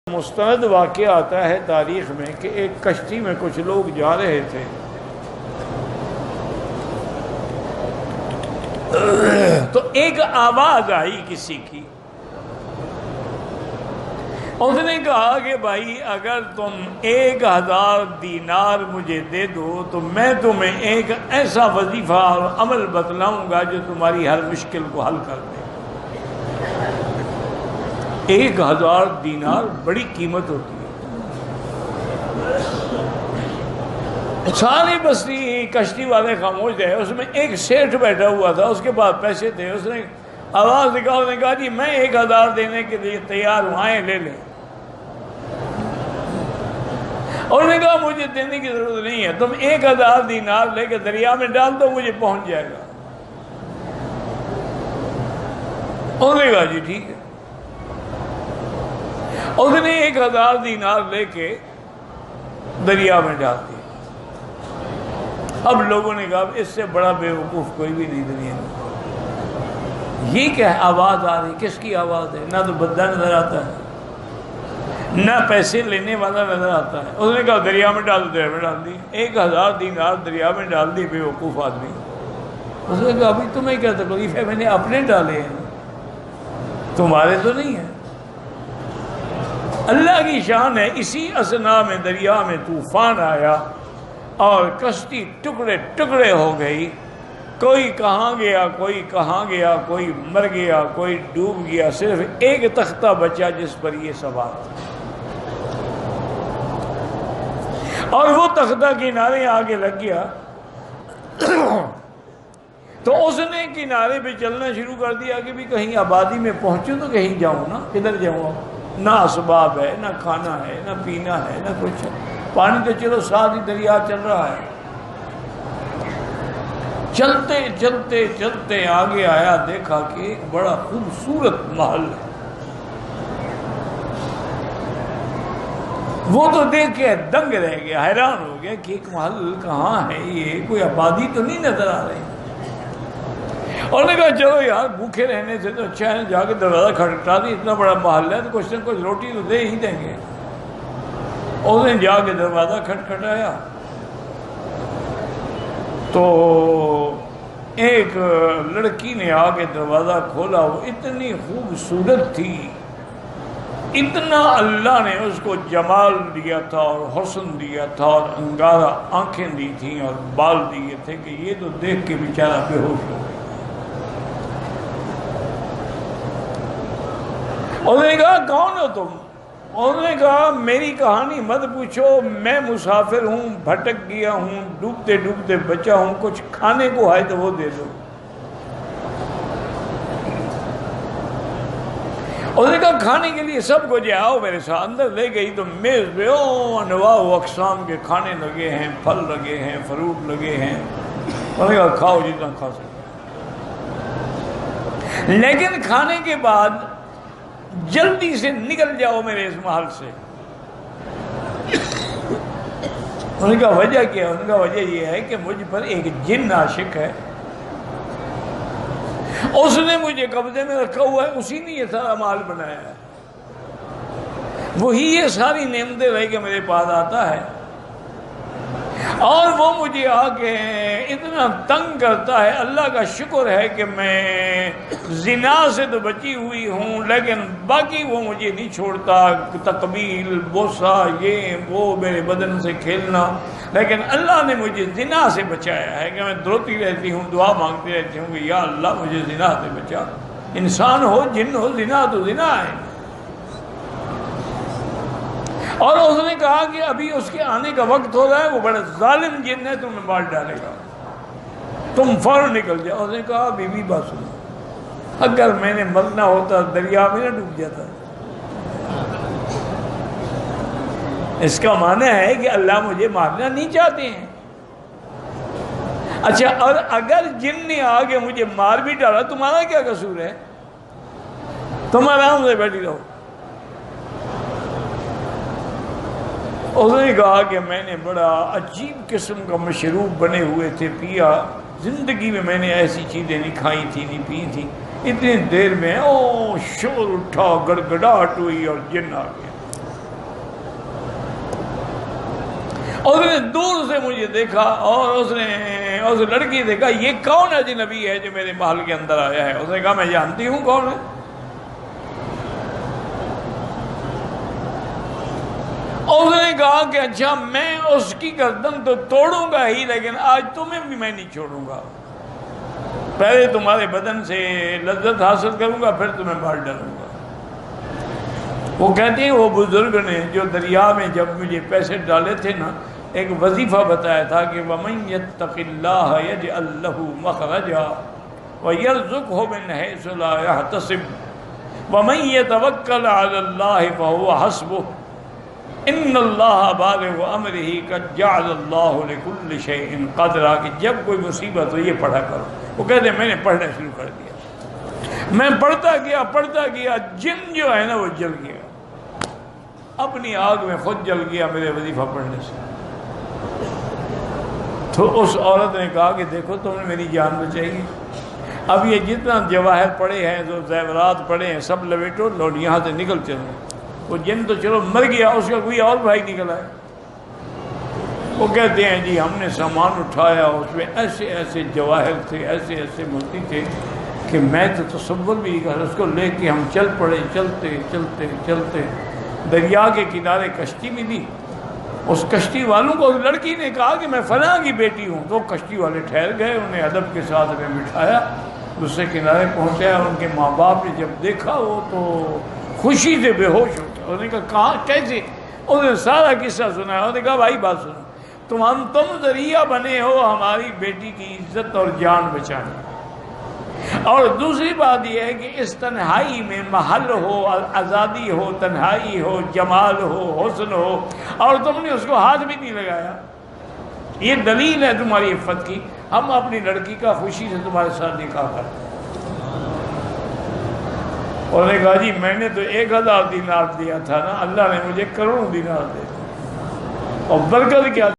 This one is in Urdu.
مستند واقعہ آتا ہے تاریخ میں کہ ایک کشتی میں کچھ لوگ جا رہے تھے، تو ایک آواز آئی کسی کی، اس نے کہا کہ بھائی اگر تم 1000 دینار مجھے دے دو تو میں تمہیں ایک ایسا وظیفہ اور عمل بتلاؤں گا جو تمہاری ہر مشکل کو حل کر دے۔ 1000 دینار بڑی قیمت ہوتی ہے۔ ساری بستی کشتی والے خاموش ہے، اس میں ایک سیٹھ بیٹھا ہوا تھا، اس کے پاس پیسے تھے، اس نے آواز نکالا، اس نے کہا جی میں 1000 دینے کے لیے تیار ہوں، آئیں لے لیں۔ اور نے کہا مجھے دینے کی ضرورت نہیں ہے، تم 1000 دینار لے کے دریا میں ڈال دو، مجھے پہنچ جائے گا۔ انہوں نے کہا جی ٹھیک ہے۔ اس نے 1000 دینار لے کے دریا میں ڈال دیا۔ اب لوگوں نے کہا اس سے بڑا بیوقوف کوئی بھی نہیں دنیا میں۔ یہ کیا ہے؟ آواز آ رہی، کس کی آواز ہے؟ نہ تو بندہ نظر آتا ہے، نہ پیسے لینے والا نظر آتا ہے۔ اس نے کہا دریا میں ڈال دیا، میں ڈال دی۔ 1000 دینار دریا میں ڈال دی بیوقوف آدمی۔ اس نے کہا ابھی تمہیں کیا تکلیف ہے؟ میں نے اپنے ڈالے ہیں، تمہارے تو نہیں ہیں۔ اللہ کی شان ہے، اسی اثنا میں دریا میں طوفان آیا اور کشتی ٹکڑے ٹکڑے ہو گئی۔ کوئی کہاں گیا، کوئی کہاں گیا، کوئی مر گیا، کوئی ڈوب گیا، صرف ایک تختہ بچا جس پر یہ سوار تھا۔ اور وہ تختہ کنارے آگے لگ گیا تو اس نے کنارے پہ چلنا شروع کر دیا کہ بھی کہیں آبادی میں پہنچوں تو کہیں جاؤں نا، کدھر جاؤں؟ نہ اسباب ہے، نہ کھانا ہے، نہ پینا ہے، نہ کچھ ہے۔ پانی تو چلو ساتھ ہی دریا چل رہا ہے۔ چلتے چلتے چلتے آگے آیا، دیکھا کہ ایک بڑا خوبصورت محل ہے۔ وہ تو دیکھ کے دنگ رہ گیا، حیران ہو گیا کہ ایک محل کہاں ہے، یہ کوئی آبادی تو نہیں نظر آ رہی۔ اور نے کہا چلو یار بھوکے رہنے سے تو اچھا ہے، جا کے دروازہ کھٹکھٹا دی، اتنا بڑا محل ہے تو کچھ نہ کچھ روٹی تو دے ہی دیں گے۔ اس نے جا کے دروازہ کھٹکھٹایا تو ایک لڑکی نے آ کے دروازہ کھولا۔ وہ اتنی خوبصورت تھی، اتنا اللہ نے اس کو جمال دیا تھا اور حسن دیا تھا اور انگارہ آنکھیں دی تھیں اور بال دیے تھے کہ یہ تو دیکھ کے بیچارہ بے ہوش ہو گیا۔ انہوں نے کہا کون ہو تم؟ انہوں نے کہا میری کہانی مت پوچھو، میں مسافر ہوں، بھٹک گیا ہوں، ڈوبتے ڈوبتے بچا ہوں، کچھ کھانے کو ہے تو وہ دے دو۔ انہوں نے کہا کھانے کے لیے سب کچھ آؤ میرے ساتھ۔ اندر لے گئی تو میز پہ انواع و اقسام کے کھانے لگے ہیں، پھل لگے ہیں، فروٹ لگے ہیں۔ انہوں نے کہا کھاؤ جتنا کھا سکتے، لیکن کھانے کے بعد جلدی سے نکل جاؤ میرے اس محل سے۔ انہوں نے کہا وجہ کیا؟ انہوں نے کہا وجہ یہ ہے کہ مجھ پر ایک جن عاشق ہے، اس نے مجھے قبضے میں رکھا ہوا ہے، اسی نے یہ سارا مال بنایا ہے، وہی یہ ساری نعمتیں لے کے میرے پاس آتا ہے، اور وہ مجھے آ کے اتنا تنگ کرتا ہے۔ اللہ کا شکر ہے کہ میں زنا سے تو بچی ہوئی ہوں، لیکن باقی وہ مجھے نہیں چھوڑتا، تقبیل، بوسہ، یہ وہ، میرے بدن سے کھیلنا، لیکن اللہ نے مجھے زنا سے بچایا ہے کہ میں دروتی رہتی ہوں، دعا مانگتی رہتی ہوں کہ یا اللہ مجھے زنا سے بچا۔ انسان ہو جن ہو، زنا تو زنا ہے۔ اور اس نے کہا کہ ابھی اس کے آنے کا وقت ہو رہا ہے، وہ بڑا ظالم جن ہے، تمہیں مار ڈالے گا، تم فوراً نکل جاؤ۔ اس نے کہا بی بی بات سنو، اگر میں نے مرنا ہوتا دریا میں نہ ڈوب جاتا۔ اس کا معنی ہے کہ اللہ مجھے مارنا نہیں چاہتے ہیں۔ اچھا، اور اگر جن نے آگے مجھے مار بھی ڈالا، تمہارا کیا قصور ہے؟ تم آرام سے بیٹھی رہو۔ اس نے کہا کہ میں نے بڑا عجیب قسم کا مشروب بنے ہوئے تھے پیا، زندگی میں میں نے ایسی چیزیں نہیں کھائی تھی، نہیں پی تھی۔ اتنی دیر میں شور اٹھا، گڑگڑاہٹ ہوئی اور جن آ گیا۔ اس نے دور سے مجھے دیکھا اور اس نے اس لڑکی دیکھا یہ کون اجنبی ہے جو میرے محل کے اندر آیا ہے؟ اس نے کہا میں جانتی ہوں کون ہے۔ اس نے کہا کہ اچھا میں اس کی گردن تو توڑوں گا ہی لیکن آج تمہیں بھی میں نہیں چھوڑوں گا، پہلے تمہارے بدن سے لذت حاصل کروں گا پھر تمہیں مار ڈالوں گا۔ وہ کہتے ہیں وہ بزرگ نے جو دریا میں جب مجھے پیسے ڈالے تھے نا، ایک وظیفہ بتایا تھا کہ وَمَن يَتَّقِ اللَّهَ يَجْعَل لَّهُ مَخْرَجًا وَيَرْزُقْهُ مِنْ حَيْثُ لَا يَحْتَسِبُ وَمَن يَتَوَكَّلْ عَلَى اللَّهِ فَهُوَ حَسْبُهُ إِنَّ اللَّهَ بَالِغُ أَمْرِهِ قَدْ جَعَلَ اللَّهُ لِكُلِّ شَيْءٍ قَدْرًا کہ جب کوئی مصیبت ہو یہ پڑھا کرو۔ وہ کہتے ہیں میں نے پڑھنا شروع کر دیا، میں پڑھتا گیا جن جو ہے نا وہ جل گیا، اپنی آگ میں خود جل گیا میرے وظیفہ پڑھنے سے۔ تو اس عورت نے کہا کہ دیکھو تم نے میری جان بچائی، اب یہ جتنا جواہر پڑے ہیں جو زیورات پڑے ہیں سب لپیٹو لو یہاں سے نکل چلو۔ وہ جن تو چلو مر گیا، اس کا کوئی اور بھائی نکل آئے۔ وہ کہتے ہیں جی ہم نے سامان اٹھایا، اس میں ایسے ایسے جواہر تھے، ایسے ایسے موتی تھے کہ میں تو تصور بھی نہیں کر، اس کو لے کے ہم چل پڑے، چلتے چلتے چلتے دریا کے کنارے کشتی بھی دی۔ اس کشتی والوں کو اس لڑکی نے کہا کہ میں فلاں کی بیٹی ہوں، تو کشتی والے ٹھہر گئے، انہیں ادب کے ساتھ ہمیں بٹھایا، دوسرے کنارے پہنچایا۔ ان کے ماں باپ نے جب دیکھا وہ تو خوشی سے بے ہوش ہو گیا۔ انہوں نے کہا کہاں کیسے؟ انہوں نے سارا قصہ سنایا۔ انہوں نے کہا بھائی بات سنو، تم ذریعہ بنے ہو ہماری بیٹی کی عزت اور جان بچانے، اور دوسری بات یہ ہے کہ اس تنہائی میں محل ہو، آزادی ہو، تنہائی ہو، جمال ہو، حسن ہو، اور تم نے اس کو ہاتھ بھی نہیں لگایا، یہ دلیل ہے تمہاری عفت کی۔ ہم اپنی لڑکی کا خوشی سے تمہارے ساتھ نکاح کرتے۔ انہوں نے کہا جی میں نے تو 1000 دینار دیا تھا نا، اللہ نے مجھے کروڑوں دینار دے دی، اور برکت کیا